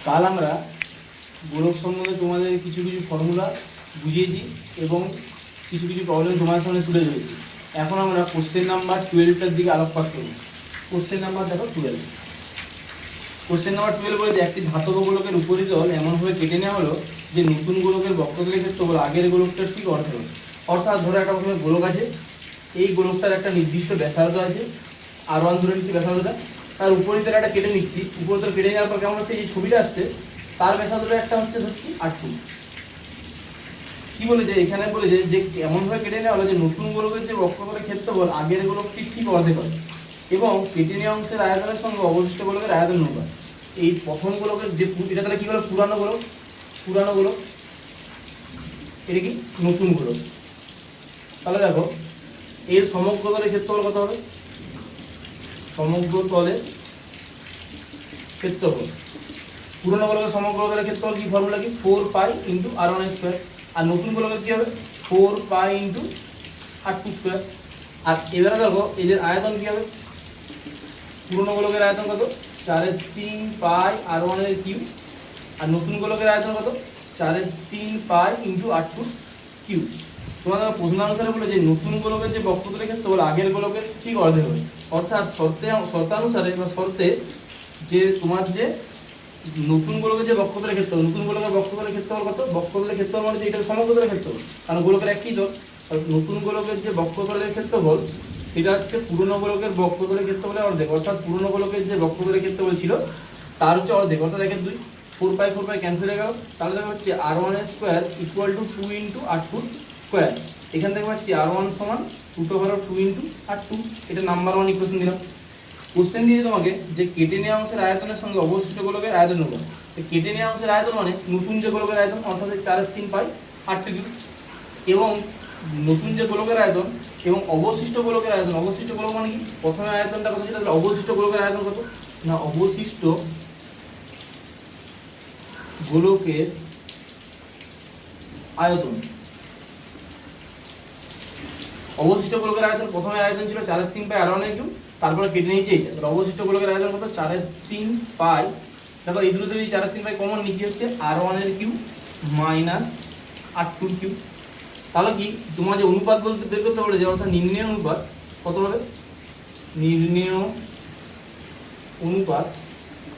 কাল আমরা গোলক সম্বন্ধে তোমাদের কিছু কিছু ফর্মুলা বুঝিয়েছি এবং কিছু কিছু প্রবলেম তোমাদের সামনে তুলে ধরেছি। এখন আমরা কোশ্চেন নাম্বার 12টার দিকে আলোকপাত করব। কোশ্চেন নাম্বার দেখো 12। কোশ্চেন নাম্বার 12 বলে একটি ধাতব গোলকের উপরিতল এমনভাবে কেটে নেওয়া হলো যে নতুন গোলকের বক্রতলের ক্ষেত্রফল আগের গোলকটার ঠিক অর্ধেক হবে। অর্থাৎ ধরো একটা প্রথমে গোলক আছে, এই গোলকটার একটা নির্দিষ্ট ব্যাসার্ধ আছে, R1 ধরে নিচ্ছি ব্যাসার্ধটা, তার উপরিতল একটা কেটে নিচ্ছি। উপরিতল কেটে নেওয়ার পর কেমন হচ্ছে, এই ছবিটা আসছে, তার ব্যাসার্ধটা একটা হচ্ছে ধরছি R2। কি বলেছে এখানে, বলেছে যে এমনভাবে কেটে নেওয়া হলো যে নতুন গোলকের যে বক্রতলের ক্ষেত্রফল আগের গোলকটি ঠিক অর্ধেক হয় এবং কেটে নেওয়া অংশের আয়তনের সঙ্গে অবশিষ্ট গোলকের আয়তন অনুপাত। এই প্রথম গোলকের যে এটা তাহলে কি হলো, পুরানো গোলক, এটা কি নতুন গোলক। তাহলে দেখো এর সমগ্র তলের ক্ষেত্রফল কত হবে, সমগ্র তলের ক্ষেত্রফল, পুরনো গোলকের সমগ্র তলের ক্ষেত্রফল কি ফর্মুলা কি, 4 পাই ইন্টু R1 স্কোয়ার। আর নতুন গোলকের কি হবে, 4 পাই ইন্টু R2 স্কোয়ার। আর এবারে দেখো এদের আয়তন কি হবে, পুরনো গোলকের আয়তন কত, 4/3 পাই R1 এর কিউব, আর নতুন গোলকের আয়তন কত, 4/3 পাই ইন্টু R2 কিউব। তোমাদের প্রশ্ন অনুসারে বলে যে নতুন গোলকের যে বক্রতলের ক্ষেত্রফল আগের গোলকের ঠিক অর্ধেক হবে। অর্থাৎ শর্তানুসারে বা শর্তে যে তোমার যে নতুন গোলকের যে বক্রতলের ক্ষেত্রফল, নতুন গোলকের বক্রতলের ক্ষেত্রফল কত, বক্রতলের ক্ষেত্রফল মানে যে এটা সমগ্রতলের ক্ষেত্রফল, কারণ গোলকের একই তল। নতুন গোলকের যে বক্রতলের ক্ষেত্রফল সেটা হচ্ছে পুরনো গোলকের বক্রতলের ক্ষেত্রফলের অর্ধেক। অর্থাৎ পুরনো গোলকের যে বক্রতলের ক্ষেত্রফল ছিল তার হচ্ছে অর্ধেক, অর্থাৎ 1/2। 4 পাই ক্যান্সেল হয়ে গেল। তাহলে দেখা হচ্ছে R1 square equal to 2 into R2 square. এখান থেকে পাচ্ছি R1 সমান √2 ইন্টু R2। এটা নাম্বার 1 ইকুয়েশন দিলাম। কোশ্চেন দিয়ে তোমাকে যে কেটে নেওয়া অংশের আয়তনের সঙ্গে অবশিষ্ট গোলকের আয়তন অনুপাত। কেটে নেওয়া অংশের আয়তন মানে নতুন যে গোলকের আয়তন, অর্থাৎ 4/3 পাই R2 কিউব, এবং নতুন যে গোলকের আয়তন এবং অবশিষ্ট গোলকের আয়তন। অবশিষ্ট গোলক মানে কি, প্রথমে আয়তনটা কত ছিল, অবশিষ্ট গোলকের আয়তন কত না, অবশিষ্ট গোলকের আয়তন, অবশিষ্ট গোলকের আয়তন প্রথমে আয়তন ছিল 4/3 পাই R1 এর কিউব, তারপরে কেটে নিয়েছি এইটা। তাহলে অবশিষ্ট গোলকের আয়তন কত, 4/3 পাই, দেখো এই দুটো থেকে 4/3 পাই কমন নিচে হচ্ছে R1 এর কিউব মাইনাস R2 কিউব। তাহলে কি তোমার যে অনুপাত বলতে বের করতে বলেছে, অর্থাৎ নির্ণয় অনুপাত কত হবে, নির্ণয় অনুপাত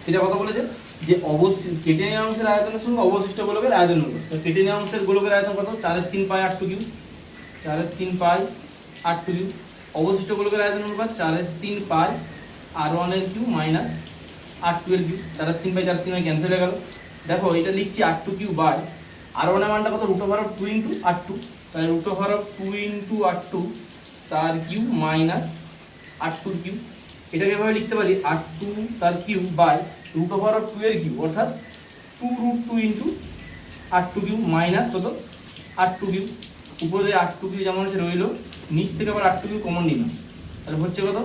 সেটা কত বলেছে যে কেটে নেওয়া অংশের আয়তনের সঙ্গে অবশিষ্ট গোলকের আয়তন অনুপাত। কেটে নেওয়া অংশের গোলকের আয়তন কত, 4/3 পাই R2 কিউব, 4/3 পাই R2 কিউব। অবশিষ্ট গোলকের আয়তন অনুপাত 4/3 পাই R1 এর কিউব মাইনাস R2 এর কিউব। 4/3 পাই 4/3 পাই ক্যান্সেল হয়ে গেল। দেখো এটা লিখছি R2 কিউব বাই R1 এর মানটা কত, √2 ইন্টু R2, তাহলে √2 ইন্টু R2 তার কিউব মাইনাস R2 কিউব। এটাকে এভাবে লিখতে পারি R2 তার কিউব বাই √2 এর কিউব, অর্থাৎ 2√2 ইন্টু R2 কিউব মাইনাস কত, R2 কিউব। উপরে R2 কিউব যেমন আছে রইল, নিচ থেকে আবার R2 কিউব কমন নিলাম, তাহলে হচ্ছে কত,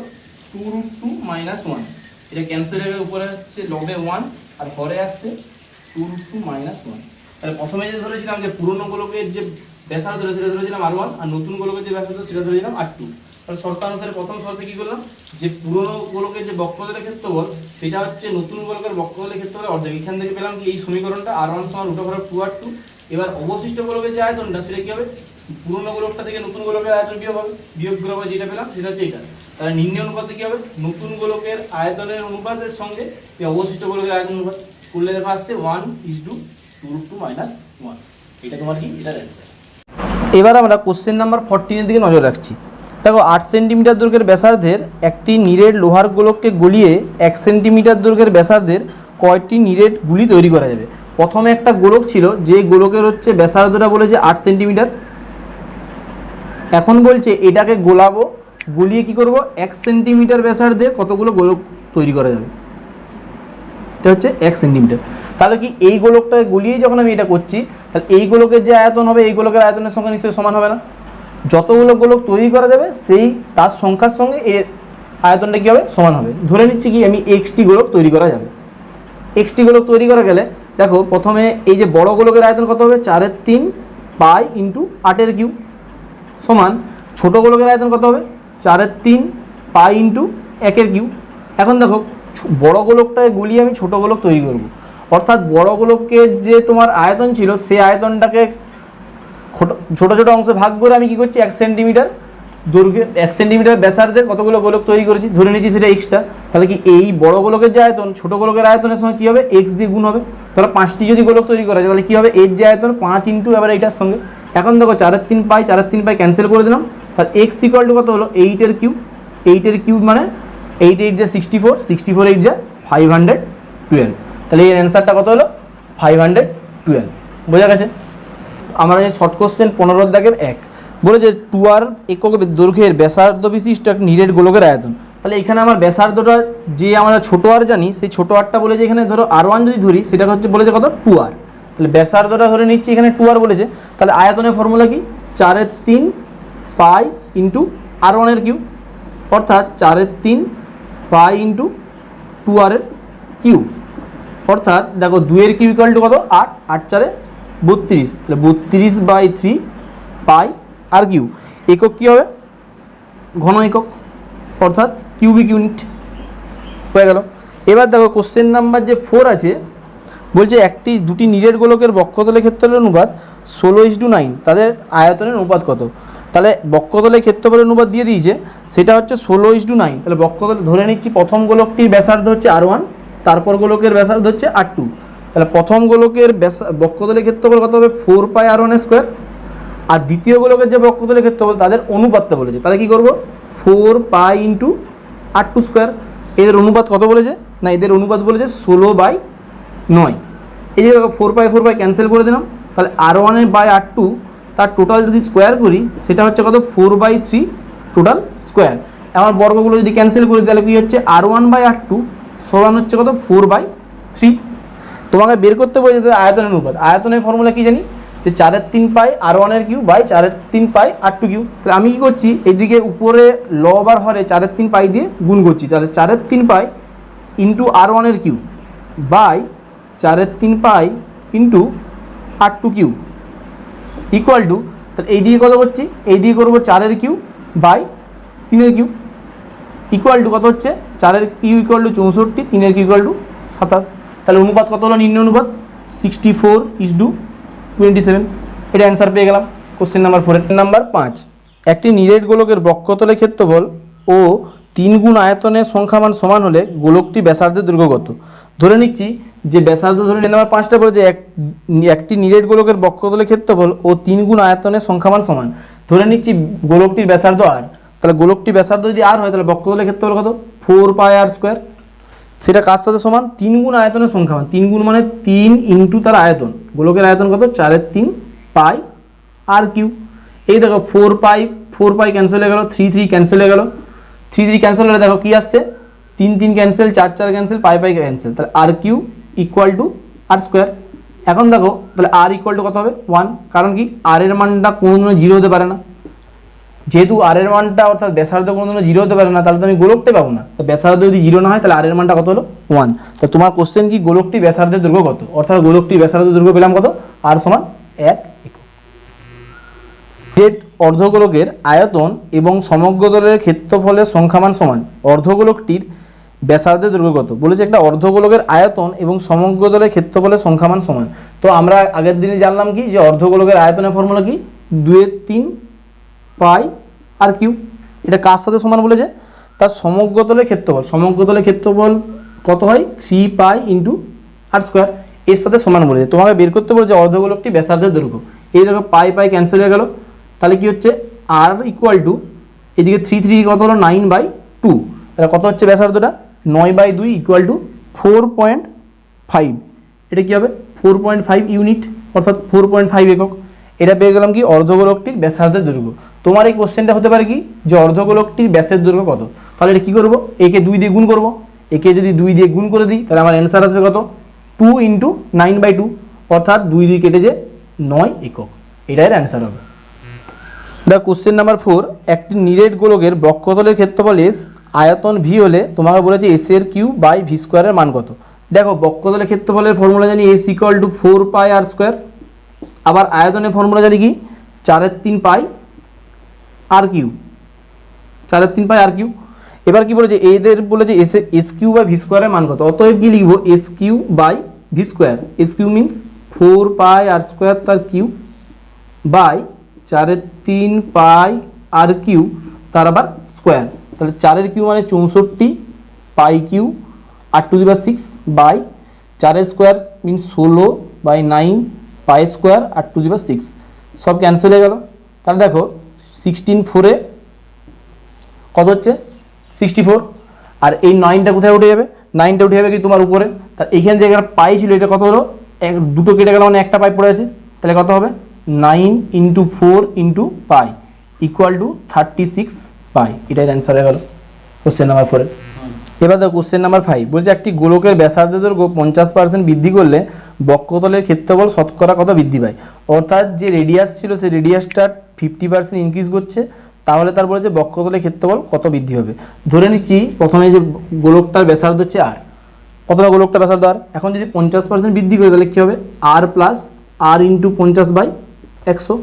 2√2 মাইনাস 1। এটা ক্যান্সেল হয়ে উপরে আসছে লবে 1 আর পরে আসছে 2√2 মাইনাস 1। তাহলে প্রথমে যে ধরেছিলাম যে পুরনো গোলকের যে ব্যাসার্ধ সেটা ধরেছিলাম R1, আর নতুন গোলকের যে ব্যাসার্ধ সেটা ধরেছিলাম R2। তাহলে শর্তানুসারে প্রথম শর্তে কি করলাম, যে পুরনো গোলকের যে বক্রতলের ক্ষেত্রফল সেটা হচ্ছে নতুন গোলকের বক্রতলের ক্ষেত্রফলের অর্ধেক। এখান থেকে পেলাম কি এই সমীকরণটা R1 সমান √2 R2। এবার অবশিষ্ট গোলকের যে আয়তনটা সেটা কি হবে, পুরনো গোলকটা থেকে নতুন গোলকের আয়তন বিয়োগ হবে, বিয়োগ করে আবার যেটা পেলাম সেটা হচ্ছে এটা। তাহলে নির্ণয় অনুপাতে কি হবে, নতুন গোলকের আয়তনের অনুপাতের সঙ্গে এই অবশিষ্ট গোলকের আয়তন অনুপাত করলে দেখা আসছে 1:2√2 মাইনাস 1। এটা তোমার কি, এটার অ্যান্সার। এবার আমরা কোশ্চেন নাম্বার 14 এর দিকে নজর রাখছি। দেখো 8 সেন্টিমিটার দৈর্ঘ্যের ব্যাসার্ধের একটি নিরেট লোহার গোলককে গলিয়ে 1 সেন্টিমিটার দৈর্ঘ্যের ব্যাসার্ধের কয়টি নিরেট গুলি তৈরি করা যাবে। প্রথমে একটা গোলক ছিল, যে গোলকের হচ্ছে ব্যাসার্ধটা বলেছে 8 সেন্টিমিটার। এখন বলছে এটাকে গোলাবো, গলিয়ে কি করব, 1 সেন্টিমিটার ব্যাসার্ধের কতগুলো গোলক তৈরি করা যাবে। এটা হচ্ছে 1 সেন্টিমিটার। তাহলে কি এই গোলকটাকে গলিয়ে যখন আমি এটা করছি, তাহলে এই গোলকের যে আয়তন হবে এই গোলকের আয়তনের সঙ্গে নিশ্চয়ই সমান হবে না। যতগুলো গোলক তৈরি করা যাবে সেই তার সংখ্যার সঙ্গে এর আয়তনটা কী হবে, সমান হবে। ধরে নিচ্ছি কি আমি এক্সটি গোলক তৈরি করা যাবে। এক্সটি গোলক তৈরি করা গেলে দেখো প্রথমে এই যে বড় গোলকের আয়তন কত হবে, 4/3 পাই ইন্টু 8 এর কিউব সমান ছোট গোলকের আয়তন কত হবে, 4/3 পাই ইন্টু 1 এর কিউব। এখন দেখো বড় গোলকটাকে গুলিয়ে আমি ছোট গোলক তৈরি করব, অর্থাৎ বড় গোলকের যে তোমার আয়তন ছিল সেই আয়তনটাকে ছোট ছোট অংশে ভাগ করে আমি কি করছি 1 সেন্টিমিটার দৈর্ঘ্যে 1 সেন্টিমিটার ব্যাসার্ধের কতগুলো গোলক তৈরি করেছি, ধরে নিচ্ছি সেটা এক্সট্রা। তাহলে কি এই বড় গোলকের যে আয়তন ছোট গোলকের আয়তনের সঙ্গে কী হবে, এক্স দিয়ে গুণ হবে। তাহলে 5টি যদি গোলক তৈরি করা যায় তাহলে কী হবে, এর যে আয়তন 5 ইন্টু এবার এইটার সঙ্গে। এখন দেখো 4 3 পাই, 4 3 পাই ক্যান্সেল করে দিলাম। তাহলে এক্স ইকুয়াল টু কত হলো, 8 কিউব। 8 কিউব মানে 8 8 যা 64, 64 8 যা 512। তাহলে এর অ্যান্সারটা কত হলো 512। বোঝা গেছে? আমরা যে শর্ট কোশ্চেন 15 দাগের 1 বলে যে 2r একক দৈর্ঘ্যের ব্যাসার্ধ বিশিষ্ট এক নিরেট গোলকের আয়তন। তাহলে এখানে আমার ব্যাসার্ধটা যে আমরা ছোটো আর জানি সেই ছোটো আরটা বলেছে এখানে ধরো r1 যদি ধরি সেটা হচ্ছে বলেছে কত 2r। তাহলে ব্যাসার্ধটা ধরে নিচ্ছি এখানে 2r বলেছে। তাহলে আয়তনের ফর্মুলা কি, 4 3 পাই ইন্টু r1 কিউব, অর্থাৎ 4 3 পাই ইন্টু 2r কিউব। অর্থাৎ দেখো 2 কিউব ইকুয়াল টু কত 8, 8 4 32। তাহলে 32/3 পাই আর কিউ। একক কী হবে, ঘন একক, অর্থাৎ কিউবিক ইউনিট হয়ে গেল। এবার দেখো কোশ্চেন নাম্বার যে 4 আছে, বলছে দুটি নিরেট গোলকের বক্ষতলের ক্ষেত্রফলের অনুপাত 16:9, তাদের আয়তনের অনুপাত কত। তাহলে বক্ষতলের ক্ষেত্রফলের অনুপাত দিয়ে দিয়েছে, সেটা হচ্ছে 16:9। তাহলে বক্ষতলে ধরে নিচ্ছি প্রথম গোলকটির ব্যাসার্ধ হচ্ছে r1, তারপর গোলকের ব্যাসার্ধ হচ্ছে r2। তাহলে প্রথম গোলকের বক্ষতলের ক্ষেত্রফল কত হবে 4 পাই r1 স্কোয়ার, আর দ্বিতীয় গোলকের যে বক্ষতলের ক্ষেত্রফল তাদের অনুপাতটা বলেছে। তাহলে কি করব 4 পাই ইন্টু r2 স্কোয়ার। এদের অনুপাত কত বলেছে না, এদের অনুপাত বলেছে 16/9। এই যে 4 পাই ক্যান্সেল করে দিলাম। তাহলে r1/r2 তার টোটাল যদি স্কোয়ার করি সেটা হচ্ছে কত 4/3 টোটাল স্কোয়ার। আমার বর্গগুলো যদি ক্যান্সেল করি তাহলে কি হচ্ছে r1/r2 সমান হচ্ছে কত 4/3। তোমাকে বের করতে বলেছে আয়তনের অনুপাত। আয়তনের ফর্মুলা কি জানি, যে 4 3 pi r1 cube by 4 3 pi r2 cube. তাহলে আমি কী করছি, এদিকে উপরে লব আর হরে 4 3 পাই দিয়ে গুণ করছি। তাহলে 4 3 pi into r1 cube by 4 3 pi into r2 cube equal to, তাহলে এই দিকে কত করছি, এই দিকে করবো 4 cube by 3 cube equal to কত হচ্ছে 4 cube equal to 64, 3 cube equal to 27। তাহলে অনুপাত কত হলো, নিম্ন অনুপাত 64:27। এটা অ্যান্সার পেয়ে গেলাম কোশ্চেন নাম্বার 4। নাম্বার 5, একটি নিরেট গোলকের বক্ষতলের ক্ষেত্রফল ও 3 গুণ আয়তনের সংখ্যামান সমান হলে গোলকটি ব্যাসার্ধের দৈর্ঘ্য কত। ধরে নিচ্ছি যে ব্যাসার্ধ ধরে নাম্বার 5টা বলে যে একটি নিরেট গোলকের বক্ষতলের ক্ষেত্রফল ও 3 গুণ আয়তনের সংখ্যামান সমান। ধরে নিচ্ছি গোলকটির ব্যাসার্ধ r। তাহলে গোলকটির ব্যাসার্ধ যদি r হয় তাহলে বক্ষতলের ক্ষেত্রফল কত 4 পাই r স্কোয়ার। সেটা কার সাথে সমান, 3 গুণ আয়তনের সংখ্যামান। 3 গুণ মানে 3 ইন্টু তার আয়তন। গোলকের আয়তন কত 4 3 পাই আর কিউ। এই দেখো 4 পাই ক্যান্সেল হয়ে গেল, 3 3 ক্যান্সেল হয়ে গেল, 3 3 ক্যান্সেল হলে দেখো কি আসছে 3 3 ক্যান্সেল, 4 4 ক্যান্সেল, পাই ক্যান্সেল। তাহলে r cube equal to r square. এখন দেখো তাহলে আর ইকুয়াল টু কত হবে 1, কারণ কি আর এর মানটা কোনোদিনও 0 হতে পারে না। যেহেতু আর এর মানটা অর্থাৎ ব্যাসার্ধ কোনোদিনও 0 হতে পারে না, তাহলে তো আমি গোলকটাই পাবো না। তো ব্যাসার্ধ যদি 0 না হয় তাহলে আর এর মানটা কত হলো 1। তো তোমার কোশ্চেন কি, গোলকটি ব্যাসার্ধের দৈর্ঘ্য কত, অর্থাৎ গোলকটি ব্যাসার্ধ দৈর্ঘ্য পেলাম কত আর সমান 1 একক। অর্ধগোলকের আয়তন এবং সমগ্রতলের ক্ষেত্রফলের সংখ্যামান সমান, অর্ধগোলকটির ব্যাসার্ধের দৈর্ঘ্য কত। বলেছে একটা অর্ধগোলকের আয়তন এবং সমগ্রতলের ক্ষেত্রফলের সংখ্যামান সমান। তো আমরা আগের দিনে জানলাম কি, যে অর্ধগোলকের আয়তনের ফর্মুলা কি 2 3 পাই আর কিউ। এটা কার সাথে সমান বলেছে, তার সমগ্রতলের ক্ষেত্রফল। সমগ্রতলের ক্ষেত্রফল কত হয় 3 পাই ইন্টু আর স্কোয়ার, এর সাথে সমান বলেছে। তোমাকে বের করতে বলেছে অর্ধগোলকটি ব্যাসার্ধের দৈর্ঘ্য। এই দেখো পাই ক্যান্সেল হয়ে গেল, তাহলে কি হচ্ছে আর ইকুয়াল টু এদিকে 3 3 কত হলো 9/2। তাহলে কত হচ্ছে ব্যাসার্ধটা 9/2 ইকুয়াল টু 4.5। এটা কি হবে 4.5 ইউনিট, অর্থাৎ 4.5 একক। এটা পেয়ে গেলাম কি অর্ধগোলকটির ব্যাসার্ধের দৈর্ঘ্য। তোমার এই কোশ্চেনটা হতে পারে কি, যে অর্ধগোলকটির ব্যাসের দৈর্ঘ্য কত। তাহলে এটা কী করবো, একে 2 দিয়ে গুণ করবো। একে যদি 2 দিয়ে গুণ করে দিই তাহলে আমার অ্যান্সার আসবে কত 2 ইন্টু 9/2, অর্থাৎ 2 দিয়ে কেটে যে 9 একক। এটাই অ্যান্সার হবে। দ্য কোশ্চেন নাম্বার 4, একটি নিরেট গোলকের বক্ষতলের ক্ষেত্রফল এস, আয়তন ভি হলে তোমাকে বলেছে এস এর কিউ বাই ভি স্কোয়ারের মান কত। দেখো বক্ষতলের ক্ষেত্রফলের ফর্মুলা জানি S equal to 4 pi r square. আবার আয়তনের ফর্মুলা জানি কি 4 3 পাই আর কিউ, 4 3 পাই আর কিউ। এবার কি বলেছে এদের বলেছে এস কিউ বাই ভি স্কোয়ারের মান কত। অতএব কি লিখবো S cube by V square, S cube means 4 pi r square তার cube by 4/3 pi r cube তার আবার স্কোয়ার। তাহলে 4 কিউ মানে 64 pi cube r⁶ by 4 square means 16 by 9 pi square r⁶, সব ক্যান্সেল হয়ে গেল। তাহলে দেখো 16 4-এ কত হচ্ছে 64, আর এই 9টা কোথায় উঠে যাবে, 9টা উঠে যাবে কি তোমার উপরে। তার এইখানে যে একটা পাই ছিল এটা কত হলো, দুটো কেটে গেল মানে একটা পাই পড়ে আছে, তাহলে কত হবে 9 × 4 × পাই ইকুয়াল টু 36 পাই। এটাই অ্যান্সার হয়ে গেল কোশ্চেন নাম্বার 4। এবার দেখো কোশ্চেন নাম্বার 5 বলছে একটি গোলকের ব্যাসার্ধ দৈর্ঘ্য 50% বৃদ্ধি করলে বক্ষতলের ক্ষেত্রফল শতকরা কত বৃদ্ধি পায়। অর্থাৎ যে রেডিয়াস ছিল সেই রেডিয়াসটা 50% ইনক্রিজ করছে, তাহলে তার বলেছে বক্ষতলের ক্ষেত্রফল কত বৃদ্ধি হবে। ধরে নিচ্ছি প্রথমে যে গোলকটার ব্যাসার্ধ হচ্ছে আর, প্রথমে গোলকটার ব্যাসার্ধ আর, এখন যদি 50% বৃদ্ধি করে তাহলে কী হবে আর প্লাস আর ইন্টু 50/100।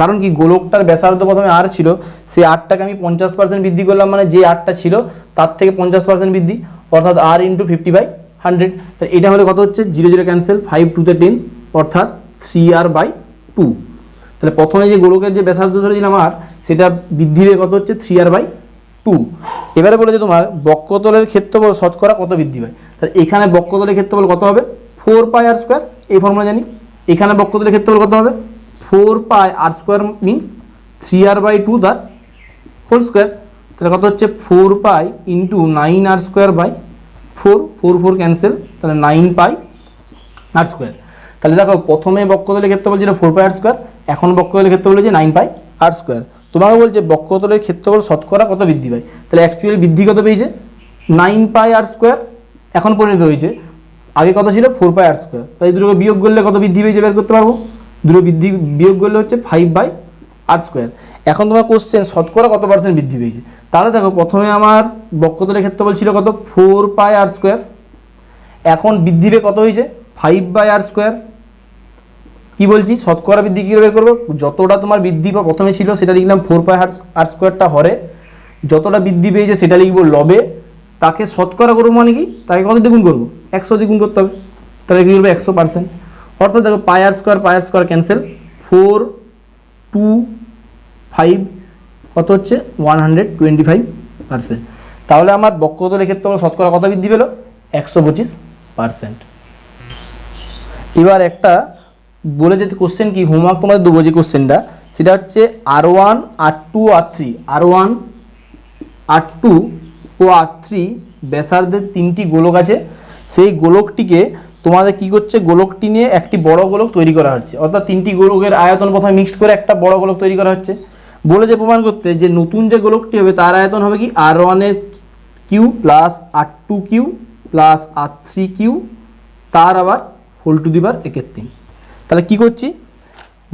কারণ কি গোলকটার ব্যাসার্ধ প্রথমে আর ছিল, সেই আরটাকে আমি 50% বৃদ্ধি করলাম, মানে যে আরটা ছিল তার থেকে 50% বৃদ্ধি, অর্থাৎ আর ইন্টু 50/100। তাহলে এটা হলে কত হচ্ছে 0 0 ক্যান্সেল, 5 2 10 অর্থাৎ 3r/2। তাহলে প্রথমে যে গোলকের যে ব্যাসার্ধ ধরেছিলাম আর, সেটা বৃদ্ধি হয়ে কত হচ্ছে 3r/2। এবারে বলেছে তোমার বক্ষতলের ক্ষেত্রফল শতকরা কত বৃদ্ধি পায়। তাহলে এখানে বক্ষতলের ক্ষেত্রফল কত হবে 4 পাই আর স্কোয়ার, এই ফর্মুলা জানি। এখানে বক্ষতলের ক্ষেত্রফল কত হবে 4 pi r square means 3r/2 তার হোল স্কোয়ার। তাহলে কত হচ্ছে 4 pi into 9r square by 4, 4 4 cancel, তাহলে 9 পাই আর স্কোয়ার। তাহলে দেখো প্রথমে বক্ষতলের ক্ষেত্রফল যেটা 4 পাই আর স্কোয়ার, এখন বক্ষতলের ক্ষেত্রফল হচ্ছে 9 পাই আর স্কোয়ার। তোমাকে বলছে বক্ষতলের ক্ষেত্রফল শতকরা কত বৃদ্ধি পায়। তাহলে অ্যাকচুয়ালি বৃদ্ধি কত পেয়েছে 9 পাই আর স্কোয়ার, এখন পরিণত হয়েছে, আগে কত ছিল 4 পাই আর স্কোয়ার। তাই দুটোকে বিয়োগ করলে কত বৃদ্ধি পেয়েছে বের করতে পারবো, দুটো বৃদ্ধি বিয়োগ করলে হচ্ছে 5 বাই আর স্কোয়ার। এখন তোমার কোশ্চেন শতকরা কত পার্সেন্ট বৃদ্ধি পেয়েছে। তাহলে দেখো প্রথমে আমার বক্ষতলের ক্ষেত্রফল ছিল কত 4 পাই আর স্কোয়ার, এখন বৃদ্ধি পেয়ে কত হয়েছে 5 বাই আর স্কোয়ার। কি বলছি শতকরা বৃদ্ধি কী বের করবো, যতটা তোমার বৃদ্ধি বা প্রথমে ছিল সেটা লিখলাম 4 পাই আর স্কোয়ারটা হরে, যতটা বৃদ্ধি পেয়েছে সেটা লিখবো লবে, তাকে শতকরা করবো মানে কি তাকে কত দ্বিগুণ করবো 100 দ্বিগুণ করতে হবে, তাহলে কী করবো 100%। অর্থাৎ দেখো পাই আর স্কোয়ার ক্যান্সেল, 4 2 5 কত হচ্ছে 125%। তাহলে আমার বক্ষতলের ক্ষেত্রফল শতকরা কত বৃদ্ধি পেল 125%। এবার একটা বলে যেতে কোশ্চেন কি হোমওয়ার্ক তোমাদের দেবো, যে কোশ্চেনটা সেটা হচ্ছে R1 R2 R3, R1 R2 ও R3 ব্যাসার্ধের 3টি গোলক আছে। সেই গোলকটিকে তোমাদের কি করছে, গোলকটি নিয়ে একটি বড় গোলক তৈরি করা হচ্ছে, অর্থাৎ 3টি গোলকের আয়তন প্রথমে মিক্সড করে একটা বড় গোলক তৈরি করা হচ্ছে। বলে যে প্রমাণ করতে যে নতুন যে গোলকটি হবে তার আয়তন হবে কি R1 এর cube plus R2 cube plus R3 cube তার আবার হোল টু দি পাওয়ার 1/3। তাহলে কি করছি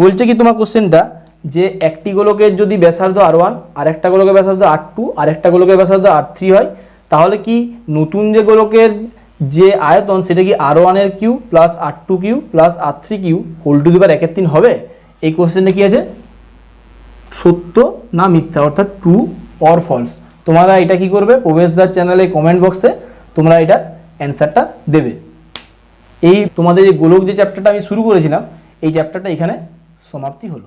বলছে কি তোমার কোশ্চেনটা, যে একটি গোলকের যদি ব্যাসার্ধ R1 আর একটা গোলকের ব্যাসার্ধ R2 আর একটা গোলকের ব্যাসার্ধ R3 হয়, তাহলে কি নতুন যে গোলকের যে আয়তন সেটা কি R1 এর cube plus R2 cube plus R3 cube whole to the power 1/3 হবে। এই কোশ্চেনটা কি আছে সত্য না মিথ্যা, অর্থাৎ ট্রু অর ফলস। তোমরা এটা কি করবে প্রবেশদ্বার চ্যানেলে কমেন্ট বক্সে তোমরা এটা অ্যান্সারটা দেবে। এই তোমাদের এই গোলক যে চ্যাপ্টারটা আমি শুরু করেছিলাম এই চ্যাপ্টারটা এখানে সমাপ্তি হলো।